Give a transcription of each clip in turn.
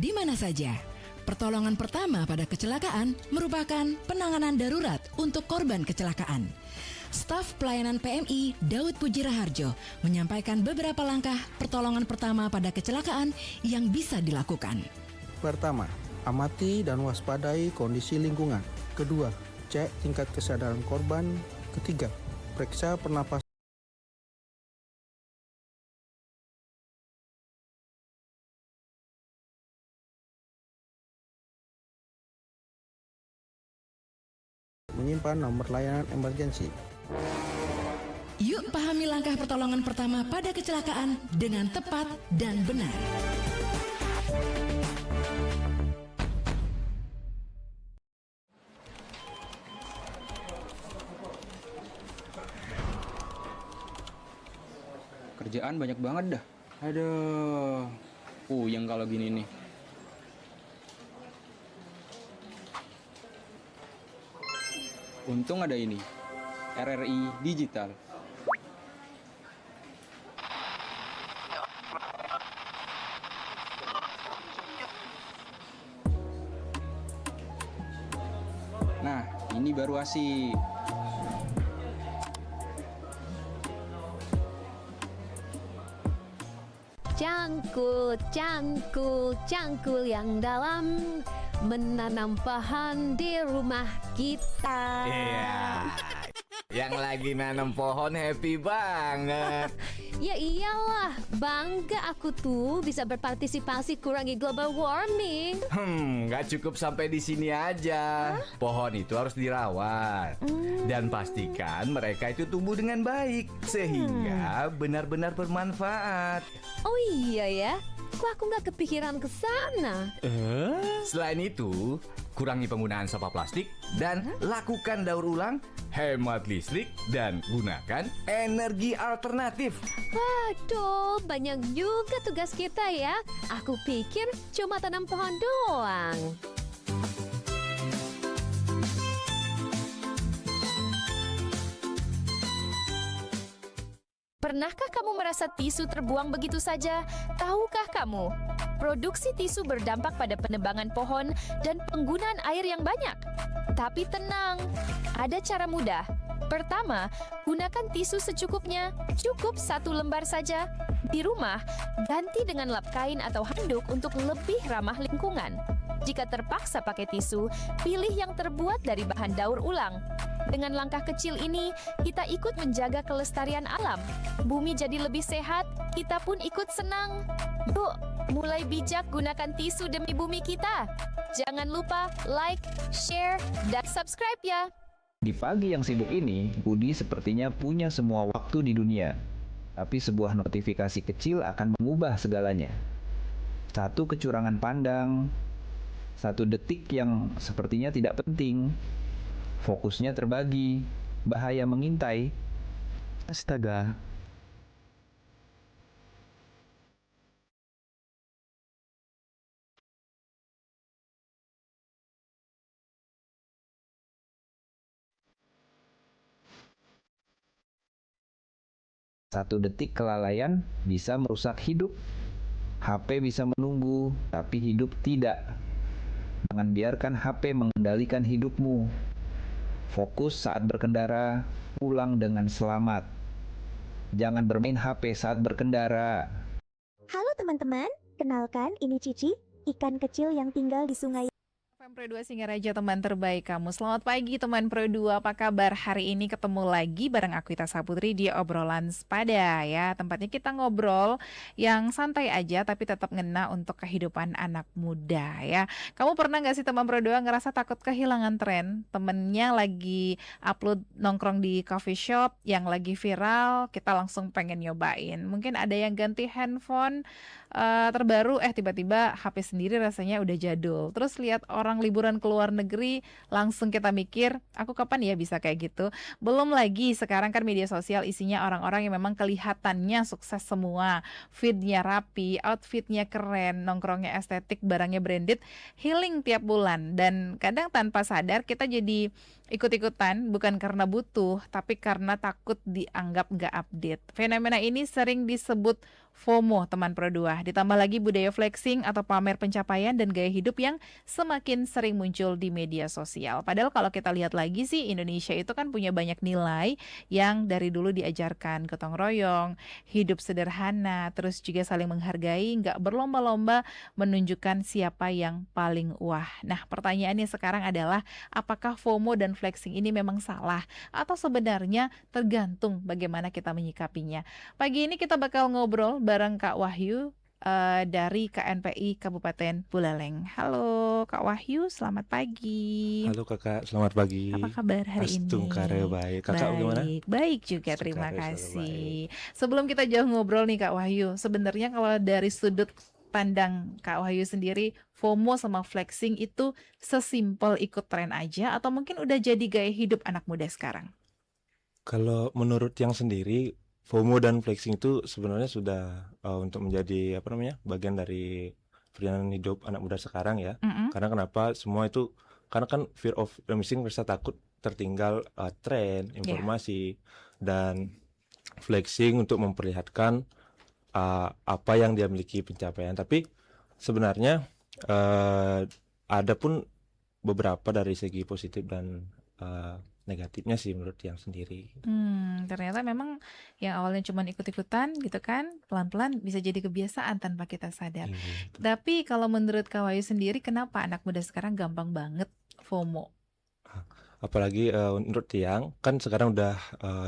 di mana saja. Pertolongan pertama pada kecelakaan merupakan penanganan darurat untuk korban kecelakaan. Staf pelayanan PMI Daud Puji Raharjo menyampaikan beberapa langkah pertolongan pertama pada kecelakaan yang bisa dilakukan. Pertama, amati dan waspadai kondisi lingkungan. Kedua, cek tingkat kesadaran korban. Ketiga, periksa pernapasan. Menyimpan nomor layanan emergensi. Yuk pahami langkah pertolongan pertama pada kecelakaan dengan tepat dan benar. Kerjaan banyak banget dah. Aduh, puyeng kalau gini nih. Untung ada ini, RRI Digital. Nah, ini baru asik. Cangkul, cangkul, cangkul yang dalam, menanam pohon di rumah kita. Iya, yang lagi nanam pohon happy banget. Ya iyalah, bangga aku tuh bisa berpartisipasi kurangi global warming. Nggak cukup sampai di sini aja. Pohon itu harus dirawat dan pastikan mereka itu tumbuh dengan baik sehingga benar-benar bermanfaat. Oh iya ya, kok aku nggak kepikiran ke sana? Selain itu, kurangi penggunaan sampah plastik dan lakukan daur ulang, hemat listrik dan gunakan energi alternatif. Waduh, banyak juga tugas kita ya. Aku pikir cuma tanam pohon doang. Pernahkah kamu merasa tisu terbuang begitu saja? Tahukah kamu, produksi tisu berdampak pada penebangan pohon dan penggunaan air yang banyak? Tapi tenang, ada cara mudah. Pertama, gunakan tisu secukupnya, cukup 1 lembar saja. Di rumah, ganti dengan lap kain atau handuk untuk lebih ramah lingkungan. Jika terpaksa pakai tisu, pilih yang terbuat dari bahan daur ulang. Dengan langkah kecil ini, kita ikut menjaga kelestarian alam. Bumi jadi lebih sehat, kita pun ikut senang. Yuk, mulai bijak gunakan tisu demi bumi kita. Jangan lupa like, share, dan subscribe ya. Di pagi yang sibuk ini, Budi sepertinya punya semua waktu di dunia. Tapi sebuah notifikasi kecil akan mengubah segalanya. Satu kecurangan pandang, 1 detik yang sepertinya tidak penting. Fokusnya terbagi, bahaya mengintai. Astaga. Satu detik kelalaian bisa merusak hidup. HP bisa menunggu, tapi hidup tidak. Jangan biarkan HP mengendalikan hidupmu. Fokus saat berkendara, pulang dengan selamat. Jangan bermain HP saat berkendara. Halo teman-teman, kenalkan ini Cici, ikan kecil yang tinggal di sungai. Pro 2 Singaraja, teman terbaik kamu. Selamat pagi teman Pro 2, apa kabar? Hari ini ketemu lagi bareng aku Ita Saputri di obrolan sepada ya. Tempatnya kita ngobrol yang santai aja tapi tetap ngena untuk kehidupan anak muda ya. Kamu pernah gak sih teman Pro 2 ngerasa takut kehilangan tren? Temennya lagi upload nongkrong di coffee shop yang lagi viral, kita langsung pengen nyobain. Mungkin ada yang ganti handphone terbaru, tiba-tiba HP sendiri rasanya udah jadul. Terus lihat orang liburan ke luar negeri, langsung kita mikir, aku kapan ya bisa kayak gitu? Belum lagi sekarang kan media sosial isinya orang-orang yang memang kelihatannya sukses semua, feednya rapi, outfitnya keren, nongkrongnya estetik, barangnya branded, healing tiap bulan. Dan kadang tanpa sadar kita jadi ikut-ikutan, bukan karena butuh, tapi karena takut dianggap gak update. Fenomena ini sering disebut FOMO teman Pro 2. Ditambah lagi budaya flexing atau pamer pencapaian dan gaya hidup yang semakin sering muncul di media sosial. Padahal kalau kita lihat lagi sih, Indonesia itu kan punya banyak nilai yang dari dulu diajarkan, gotong royong, hidup sederhana, terus juga saling menghargai, nggak berlomba-lomba menunjukkan siapa yang paling wah. Nah, pertanyaannya sekarang adalah apakah FOMO dan flexing ini memang salah atau sebenarnya tergantung bagaimana kita menyikapinya. Pagi ini kita bakal ngobrol bareng Kak Wahyu dari KNPI Kabupaten Buleleng. Halo Kak Wahyu, selamat pagi. Halo Kakak, selamat pagi. Apa kabar hari ini? Astungkare baik. Kakak bagaimana? Baik juga, terima Astungkare selalu kasih. Sebelum kita jauh ngobrol nih Kak Wahyu, sebenarnya kalau dari sudut pandang Kak Wahyu sendiri, FOMO sama flexing itu sesimpel ikut tren aja atau mungkin udah jadi gaya hidup anak muda sekarang? Kalau menurut yang sendiri, FOMO dan flexing itu sebenarnya sudah untuk menjadi bagian dari perjalanan hidup anak muda sekarang ya. Karena kenapa? Semua itu karena kan fear of missing, rasa takut tertinggal tren, informasi, dan flexing untuk memperlihatkan apa yang dia miliki pencapaian. Tapi sebenarnya ada pun beberapa dari segi positif dan negatifnya sih menurut yang sendiri. Ternyata memang yang awalnya cuma ikut-ikutan gitu kan, pelan-pelan bisa jadi kebiasaan tanpa kita sadar. Tapi kalau menurut Kak Wahyu sendiri, kenapa anak muda sekarang gampang banget FOMO? Apalagi menurut Tiang, kan sekarang udah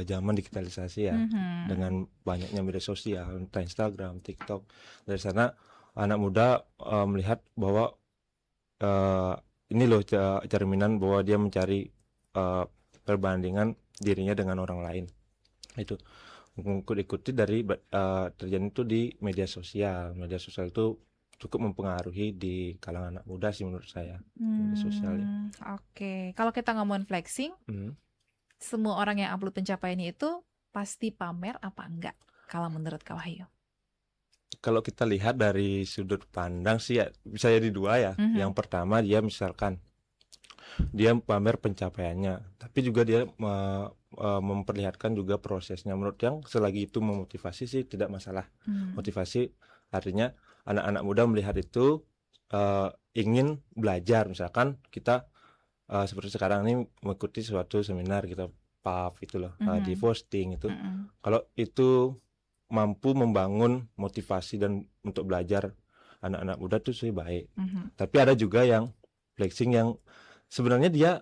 zaman digitalisasi ya, dengan banyaknya media sosial, entah Instagram, TikTok. Dari sana anak muda melihat bahwa ini loh cerminan bahwa dia mencari perbandingan dirinya dengan orang lain. Itu mengikuti dari terjadi itu di media sosial. Media sosial itu cukup mempengaruhi di kalangan anak muda sih menurut saya. Media sosial ya. Oke, kalau kita ngomongin flexing, semua orang yang upload pencapaiannya itu pasti pamer apa enggak? Kalau menurut Kak Wahyu? Kalau kita lihat dari sudut pandang sih ya, bisa jadi dua ya. Yang pertama dia misalkan dia pamer pencapaiannya, tapi juga dia memperlihatkan juga prosesnya. Menurut yang selagi itu memotivasi sih tidak masalah. Motivasi artinya anak-anak muda melihat itu ingin belajar. Misalkan kita seperti sekarang ini mengikuti suatu seminar kita PAF itu loh, di posting itu. Kalau itu mampu membangun motivasi dan untuk belajar anak-anak muda itu sih baik. Tapi ada juga yang flexing yang sebenarnya dia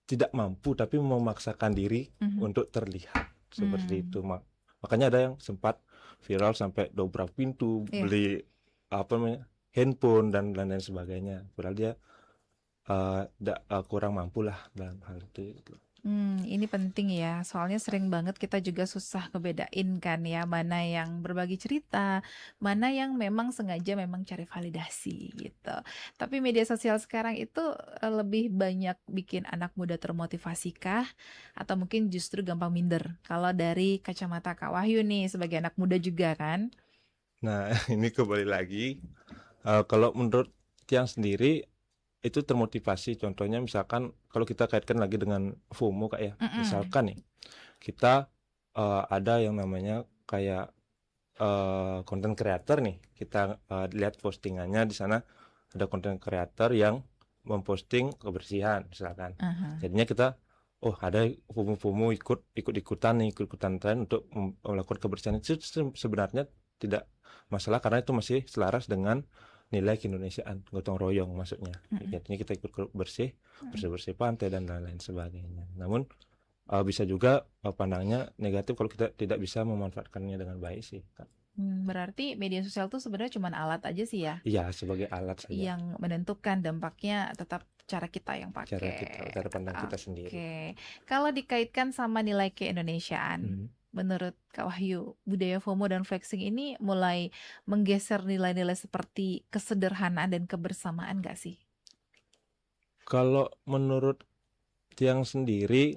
tidak mampu tapi memaksakan diri untuk terlihat seperti itu. Makanya ada yang sempat viral sampai dobrak pintu, beli handphone dan lain sebagainya. Padahal dia kurang mampu lah dalam hal itu. Ini penting ya, soalnya sering banget kita juga susah ngebedain kan ya, mana yang berbagi cerita, mana yang memang sengaja memang cari validasi gitu. Tapi media sosial sekarang itu lebih banyak bikin anak muda termotivasi kah? Atau mungkin justru gampang minder? Kalau dari kacamata Kak Wahyu nih, sebagai anak muda juga kan? Nah, ini kembali lagi, kalau menurut Tiang sendiri, itu termotivasi. Contohnya misalkan kalau kita kaitkan lagi dengan FOMO Kak ya, misalkan nih kita ada yang namanya kayak content creator nih, kita lihat postingannya di sana ada content creator yang memposting kebersihan misalkan. Jadinya kita ada FOMO ikut-ikutan tren untuk melakukan kebersihan. Itu sebenarnya tidak masalah karena itu masih selaras dengan nilai keindonesiaan, gotong royong maksudnya. Jadinya kita ikut bersih pantai dan lain-lain sebagainya. Namun bisa juga pandangnya negatif kalau kita tidak bisa memanfaatkannya dengan baik sih. Berarti media sosial itu sebenarnya cuma alat aja sih ya? Iya, sebagai alat saja. Yang menentukan dampaknya tetap cara kita yang pakai. Cara pandang kita sendiri. Oke. Kalau dikaitkan sama nilai keindonesiaan, menurut Kak Wahyu, budaya FOMO dan flexing ini mulai menggeser nilai-nilai seperti kesederhanaan dan kebersamaan gak sih? Kalau menurut Tiang sendiri,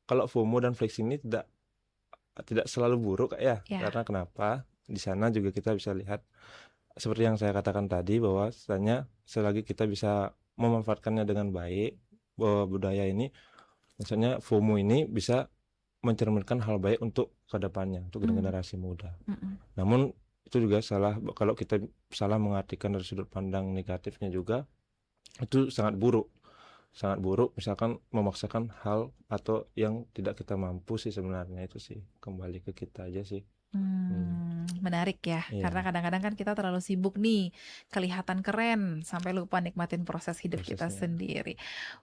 kalau FOMO dan flexing ini tidak selalu buruk Kak ya. Karena kenapa? Di sana juga kita bisa lihat seperti yang saya katakan tadi, bahwa selagi kita bisa memanfaatkannya dengan baik, bahwa budaya ini, misalnya FOMO ini bisa mencerminkan hal baik untuk kedepannya, untuk generasi muda. Namun itu juga salah. Kalau kita salah mengartikan dari sudut pandang negatifnya juga, itu sangat buruk. Sangat buruk, misalkan memaksakan hal atau yang tidak kita mampu sih sebenarnya, itu sih kembali ke kita aja sih. Menarik ya, Iya. karena kadang-kadang kan kita terlalu sibuk nih, kelihatan keren sampai lupa nikmatin proses hidup kita Prosesnya. sendiri.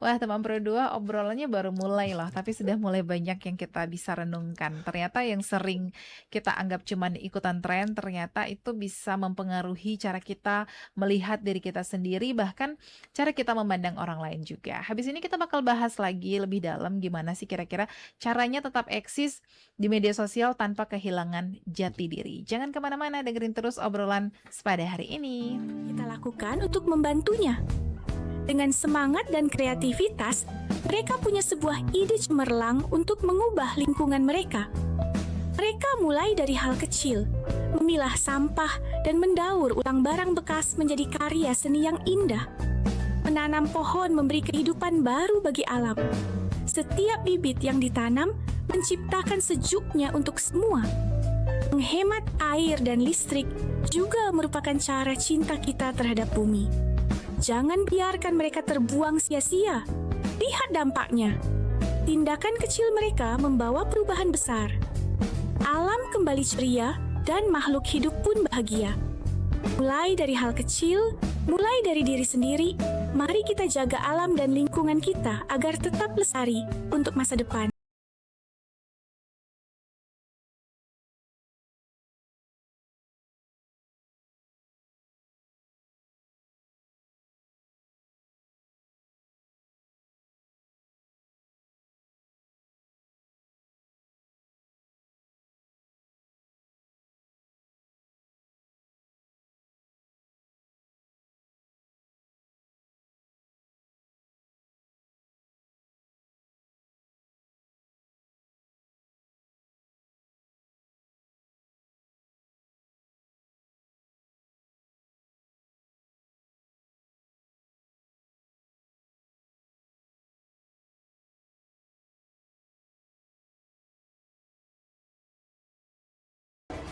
Wah, teman Pro 2 obrolannya baru mulai loh, tapi sudah mulai banyak yang kita bisa renungkan. Ternyata yang sering kita anggap cuman ikutan tren, ternyata itu bisa mempengaruhi cara kita melihat diri kita sendiri, bahkan cara kita memandang orang lain juga. Habis ini kita bakal bahas lagi lebih dalam gimana sih kira-kira caranya tetap eksis di media sosial tanpa kehilangan jati diri. Jangan kemana-mana, dengerin terus obrolan Sepada hari ini. Kita lakukan untuk membantunya. Dengan semangat dan kreativitas, mereka punya sebuah ide cemerlang untuk mengubah lingkungan mereka. Mereka mulai dari hal kecil, memilah sampah dan mendaur ulang barang bekas menjadi karya seni yang indah. Menanam pohon memberi kehidupan baru bagi alam. Setiap bibit yang ditanam menciptakan sejuknya untuk semua. Menghemat air dan listrik juga merupakan cara cinta kita terhadap bumi. Jangan biarkan mereka terbuang sia-sia. Lihat dampaknya. Tindakan kecil mereka membawa perubahan besar. Alam kembali ceria dan makhluk hidup pun bahagia. Mulai dari hal kecil, mulai dari diri sendiri, mari kita jaga alam dan lingkungan kita agar tetap lestari untuk masa depan.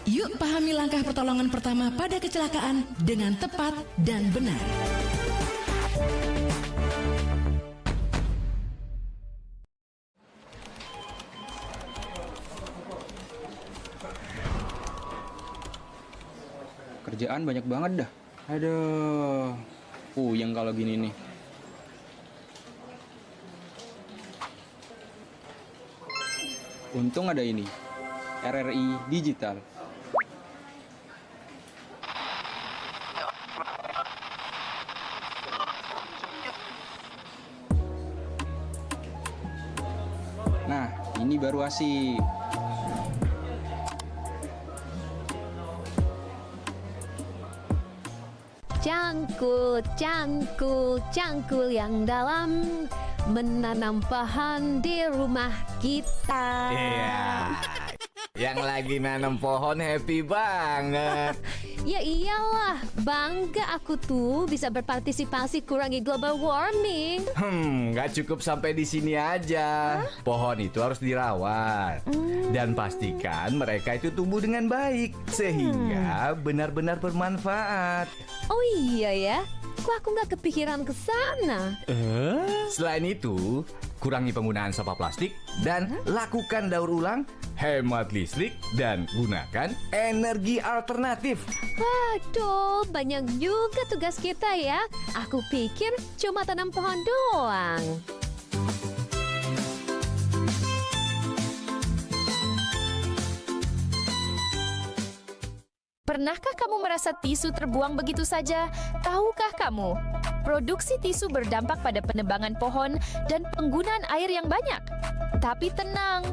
Yuk pahami langkah pertolongan pertama pada kecelakaan dengan tepat dan benar. Kerjaan banyak banget dah. Aduh, puyeng kalau gini nih. Untung ada ini, RRI Digital. Nah, ini baru asik. Cangkul, cangkul, cangkul yang dalam, menanam pohon di rumah kita. Iya. Yang lagi nanam pohon happy banget. Ya iyalah, bangga aku tuh bisa berpartisipasi kurangi global warming. Nggak cukup sampai di sini aja. Pohon itu harus dirawat. Dan pastikan mereka itu tumbuh dengan baik. Sehingga benar-benar bermanfaat. Oh iya ya, kok aku nggak kepikiran ke sana? Selain itu, kurangi penggunaan sampah plastik dan lakukan daur ulang, hemat listrik, dan gunakan energi alternatif. Waduh, banyak juga tugas kita ya. Aku pikir cuma tanam pohon doang. Pernahkah kamu merasa tisu terbuang begitu saja? Tahukah kamu, produksi tisu berdampak pada penebangan pohon dan penggunaan air yang banyak? Tapi tenang,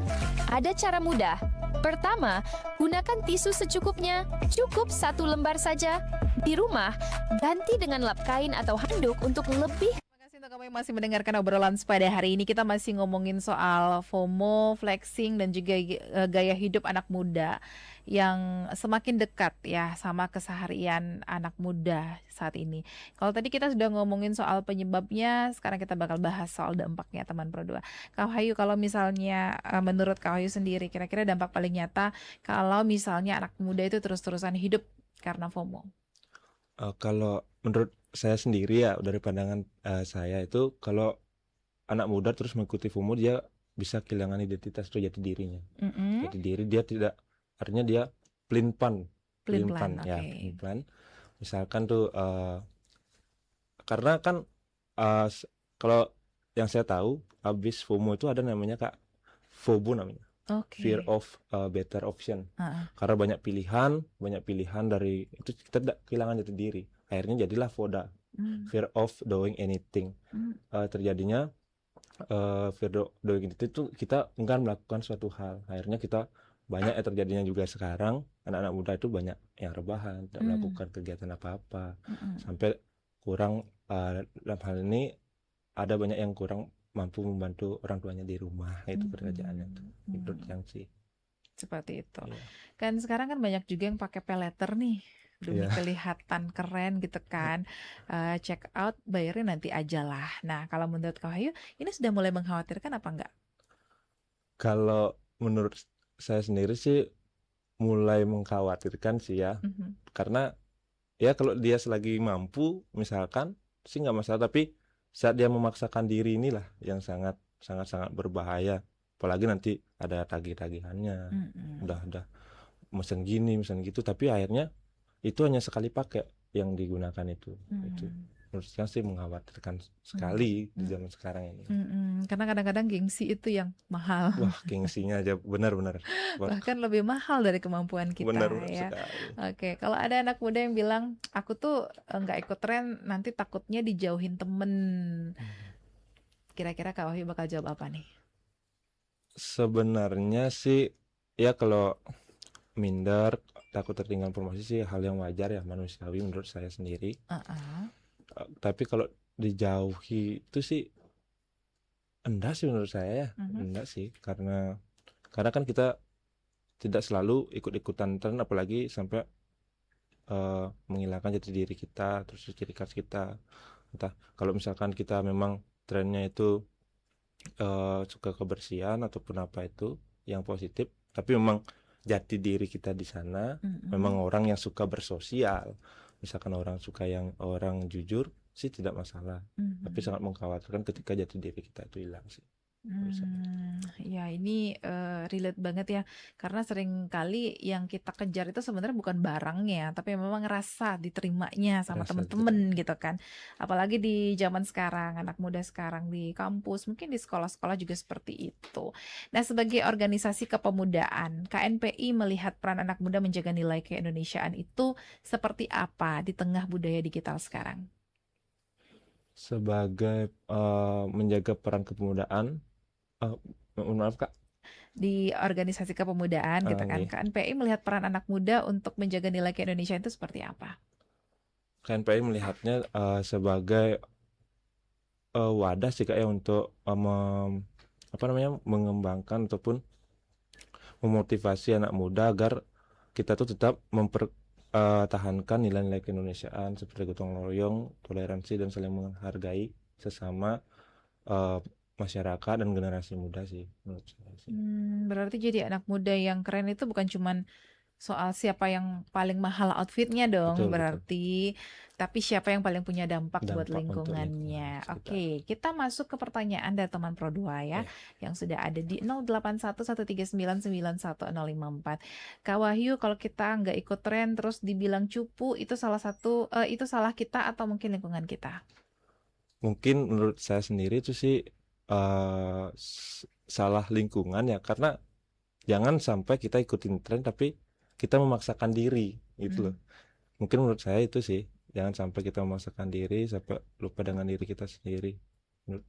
ada cara mudah. Pertama, gunakan tisu secukupnya, cukup 1 lembar saja. Di rumah, ganti dengan lap kain atau handuk untuk lebih. Untuk kamu yang masih mendengarkan obrolan Sepada hari ini, kita masih ngomongin soal FOMO, flexing, dan juga gaya hidup anak muda yang semakin dekat ya sama keseharian anak muda saat ini. Kalau tadi kita sudah ngomongin soal penyebabnya, sekarang kita bakal bahas soal dampaknya, teman Pro 2. Kak Hayu, kalau misalnya menurut Kak Hayu sendiri, kira-kira dampak paling nyata kalau misalnya anak muda itu terus-terusan hidup karena FOMO? Kalau menurut saya sendiri ya, dari pandangan saya itu, kalau anak muda terus mengikuti FOMO, dia bisa kehilangan identitas atau jati dirinya. Jati diri dia tidak, artinya dia pelin-plan ya, pelin-plan. Misalkan tuh karena kan kalau yang saya tahu, habis FOMO itu ada namanya Kak, FOBO namanya. Fear of better option. Karena banyak pilihan dari itu, kita tidak kehilangan jati diri. Akhirnya jadilah FODA, fear of doing anything. Terjadinya fear doing anything itu kita enggan melakukan suatu hal. Akhirnya kita banyak terjadinya juga sekarang, anak-anak muda itu banyak yang rebahan, tidak melakukan kegiatan apa-apa, sampai kurang dalam hal ini ada banyak yang kurang mampu membantu orang tuanya di rumah, itu pekerjaannya tuh. Menurut yang sih seperti itu. Kan sekarang kan banyak juga yang pakai pay letter nih demi kelihatan keren gitu kan. Check out bayarnya nanti aja lah. Nah, kalau menurut Kak Wahyu ini sudah mulai mengkhawatirkan apa enggak? Kalau menurut saya sendiri sih mulai mengkhawatirkan sih ya. Karena ya kalau dia selagi mampu misalkan sih nggak masalah, tapi saat dia memaksakan diri inilah yang sangat berbahaya. Apalagi nanti ada tagih-tagihannya. Udah mesen gini, mesen gitu, tapi akhirnya itu hanya sekali pakai yang digunakan itu. Itu menurut saya sih mengkhawatirkan sekali di zaman sekarang ini. Karena kadang-kadang gengsi itu yang mahal. Wah, gengsinya aja benar-benar. Bahkan lebih mahal dari kemampuan kita. Benar ya. sekali. Oke, kalau ada anak muda yang bilang, aku tuh nggak ikut tren, nanti takutnya dijauhin temen. Kira-kira Kak Wahyu bakal jawab apa nih? Sebenarnya sih, ya kalau minder, takut tertinggal informasi sih hal yang wajar ya, manusiawi menurut saya sendiri. Tapi kalau dijauhi itu sih enggak sih menurut saya ya, enggak sih, karena kan kita tidak selalu ikut-ikutan tren, apalagi sampai menghilangkan jati diri kita, terus ciri khas kita. Entah kalau misalkan kita memang trennya itu suka kebersihan ataupun apa itu yang positif, tapi memang jati diri kita di sana memang orang yang suka bersosial, misalkan orang suka yang orang jujur sih tidak masalah, tapi sangat mengkhawatirkan ketika jati diri kita itu hilang sih. Ya ini relate banget ya, karena sering kali yang kita kejar itu sebenarnya bukan barangnya, tapi memang rasa diterimanya sama temen-temen gitu kan. Apalagi di zaman sekarang, anak muda sekarang di kampus, mungkin di sekolah-sekolah juga seperti itu. Nah, sebagai organisasi kepemudaan, KNPI melihat peran anak muda menjaga nilai keindonesiaan itu seperti apa di tengah budaya digital sekarang? Sebagai menjaga peran kepemudaan, maaf Kak, di organisasi kepemudaan gitu kan, KNPI melihat peran anak muda untuk menjaga nilai keindonesiaan itu seperti apa? KNPI melihatnya sebagai wadah sih Kak ya, untuk mengembangkan ataupun memotivasi anak muda agar kita tuh tetap mempertahankan nilai-nilai keindonesiaan seperti gotong royong, toleransi, dan saling menghargai sesama masyarakat dan generasi muda sih menurut saya sih. Berarti jadi anak muda yang keren itu bukan cuman soal siapa yang paling mahal outfitnya dong, berarti tapi siapa yang paling punya dampak buat lingkungannya. Oke, kita masuk ke pertanyaan dari teman Pro 2 ya, yang sudah ada di 0811399154. Kak Wahyu, kalau kita nggak ikut tren terus dibilang cupu, itu itu salah kita atau mungkin lingkungan kita? Mungkin menurut saya sendiri itu sih salah lingkungan ya, karena jangan sampai kita ikutin tren tapi kita memaksakan diri gitu loh. Mungkin menurut saya itu sih, jangan sampai kita memaksakan diri sampai lupa dengan diri kita sendiri. Menurut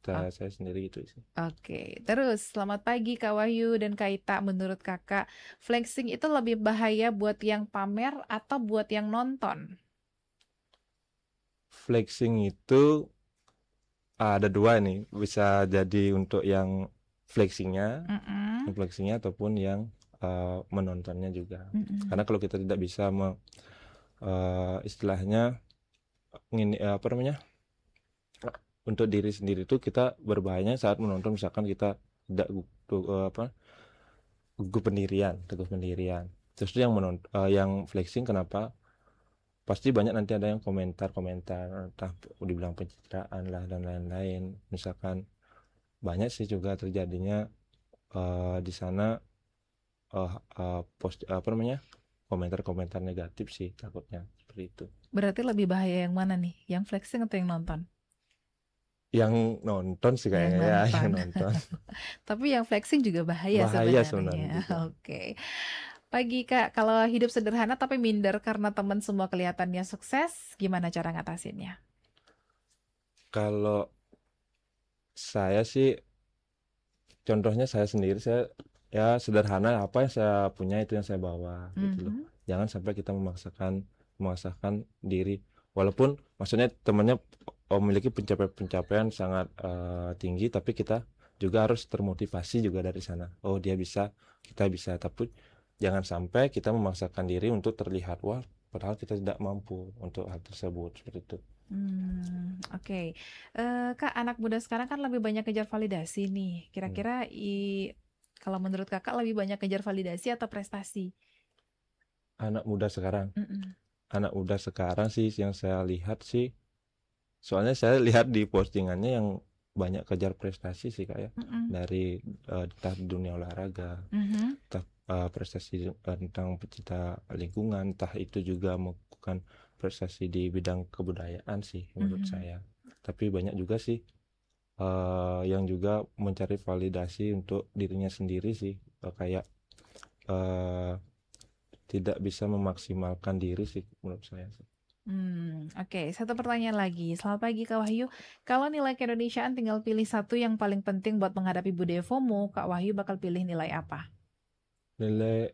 saya sendiri itu sih. Oke, terus selamat pagi Kak Wahyu dan Kak Ita, menurut kakak flexing itu lebih bahaya buat yang pamer atau buat yang nonton? Flexing itu ada dua nih, bisa jadi untuk yang flexingnya ataupun yang menontonnya juga. Karena kalau kita tidak bisa istilahnya untuk diri sendiri itu, kita berbahayanya saat menonton, misalkan kita tidak teguh pendirian. Terus yang flexing kenapa? Pasti banyak nanti ada yang komentar, entah dibilang pencitraan lah dan lain-lain. Misalkan banyak sih juga terjadinya di sana komentar-komentar negatif sih takutnya seperti itu. Berarti lebih bahaya yang mana nih? Yang flexing atau yang nonton? Yang nonton sih kayaknya ya, yang nonton. Tapi yang flexing juga bahaya sebenarnya. Oke. Pagi Kak, kalau hidup sederhana tapi minder karena teman semua kelihatannya sukses, gimana cara ngatasinnya? Kalau saya sih, contohnya saya sendiri, saya ya sederhana, apa yang saya punya itu yang saya bawa gitu loh. Jangan sampai kita memaksakan diri, walaupun maksudnya temannya memiliki pencapaian sangat tinggi, tapi kita juga harus termotivasi juga dari sana. Oh dia bisa, kita bisa, tapi jangan sampai kita memaksakan diri untuk terlihat wah, padahal kita tidak mampu untuk hal tersebut seperti itu. Oke. Kak, anak muda sekarang kan lebih banyak kejar validasi nih. Kira-kira kalau menurut Kakak lebih banyak kejar validasi atau prestasi? Anak muda sekarang, anak muda sekarang sih yang saya lihat sih, soalnya saya lihat di postingannya yang banyak kejar prestasi sih Kak ya, dari entah di dunia olahraga, entah prestasi tentang pecinta lingkungan, entah itu juga melakukan prestasi di bidang kebudayaan sih menurut saya. Tapi banyak juga sih yang juga mencari validasi untuk dirinya sendiri sih, kayak tidak bisa memaksimalkan diri sih menurut saya sih. Oke, satu pertanyaan lagi. Selamat pagi Kak Wahyu. Kalau nilai keindonesiaan tinggal pilih satu yang paling penting buat menghadapi budaya FOMO, Kak Wahyu bakal pilih nilai apa? Nilai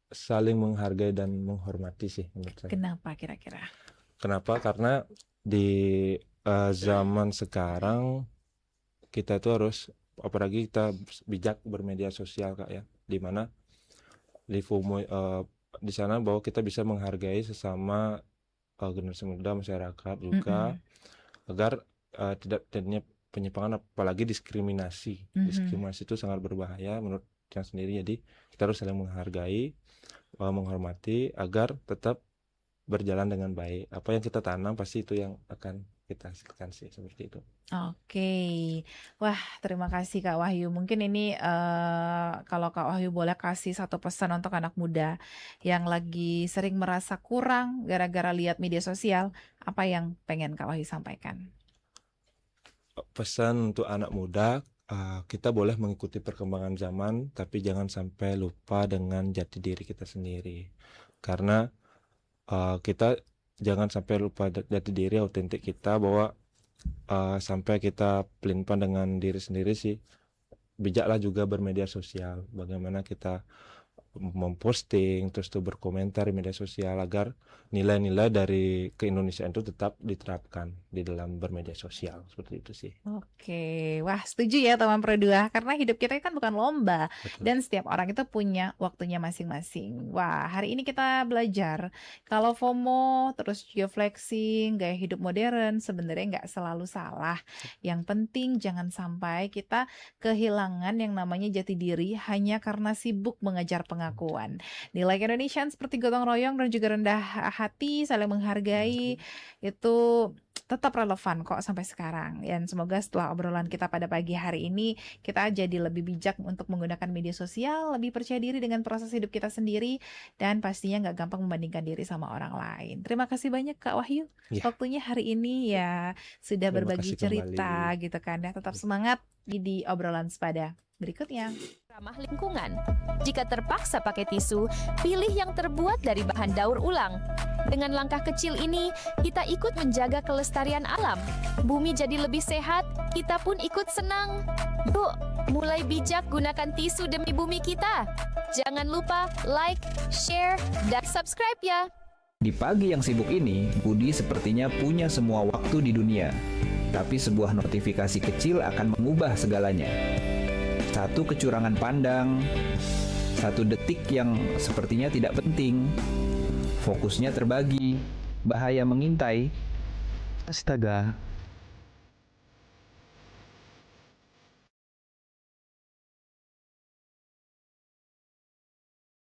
saling menghargai dan menghormati sih menurut saya. Kenapa kira-kira? Kenapa? Karena di zaman sekarang kita itu harus, apalagi kita bijak bermedia sosial Kak ya, dimana di FOMO di sana bahwa kita bisa menghargai sesama generasi muda, masyarakat juga, agar tidak terjadinya penyimpangan, apalagi diskriminasi. Diskriminasi itu sangat berbahaya menurut saya sendiri. Jadi kita harus saling menghargai, menghormati agar tetap berjalan dengan baik. Apa yang kita tanam pasti itu yang akan kita hasilkan sih, seperti itu. Oke. Wah, terima kasih Kak Wahyu. Mungkin ini kalau Kak Wahyu boleh kasih satu pesan untuk anak muda yang lagi sering merasa kurang gara-gara lihat media sosial, apa yang pengen Kak Wahyu sampaikan? Pesan untuk anak muda, kita boleh mengikuti perkembangan zaman, tapi jangan sampai lupa dengan jati diri kita sendiri. Karena kita jangan sampai lupa jati diri, autentik kita, bahwa sampai kita pelin-pelan dengan diri sendiri sih. Bijaklah juga bermedia sosial, bagaimana kita memposting, terus tuh berkomentar di media sosial, agar nilai-nilai dari keindonesiaan itu tetap diterapkan di dalam bermedia sosial, seperti itu sih. Oke, wah setuju ya teman Pro 2, karena hidup kita kan bukan lomba. Betul. Dan setiap orang itu punya waktunya masing-masing. Wah, hari ini kita belajar kalau FOMO, terus juga flexing, gaya hidup modern sebenarnya nggak selalu salah. Yang penting jangan sampai kita kehilangan yang namanya jati diri hanya karena sibuk mengejar pengakuan. Nilai keindonesiaan seperti gotong royong dan juga rendah hati, saling menghargai, itu tetap relevan kok sampai sekarang. Dan semoga setelah obrolan kita pada pagi hari ini, kita jadi lebih bijak untuk menggunakan media sosial, lebih percaya diri dengan proses hidup kita sendiri, dan pastinya nggak gampang membandingkan diri sama orang lain. Terima kasih banyak Kak Wahyu. Waktunya hari ini ya sudah berbagi cerita kembali, gitu kan ya. Tetap semangat di obrolan sepada berikutnya. Ramah lingkungan. Jika terpaksa pakai tisu, pilih yang terbuat dari bahan daur ulang. Dengan langkah kecil ini, kita ikut menjaga kelestarian alam. Bumi jadi lebih sehat, kita pun ikut senang. Yuk, mulai bijak gunakan tisu demi bumi kita. Jangan lupa like, share, dan subscribe ya. Di pagi yang sibuk ini, Budi sepertinya punya semua waktu di dunia. Tapi sebuah notifikasi kecil akan mengubah segalanya. Satu kecurangan pandang, satu detik yang sepertinya tidak penting, fokusnya terbagi, bahaya mengintai. Astaga,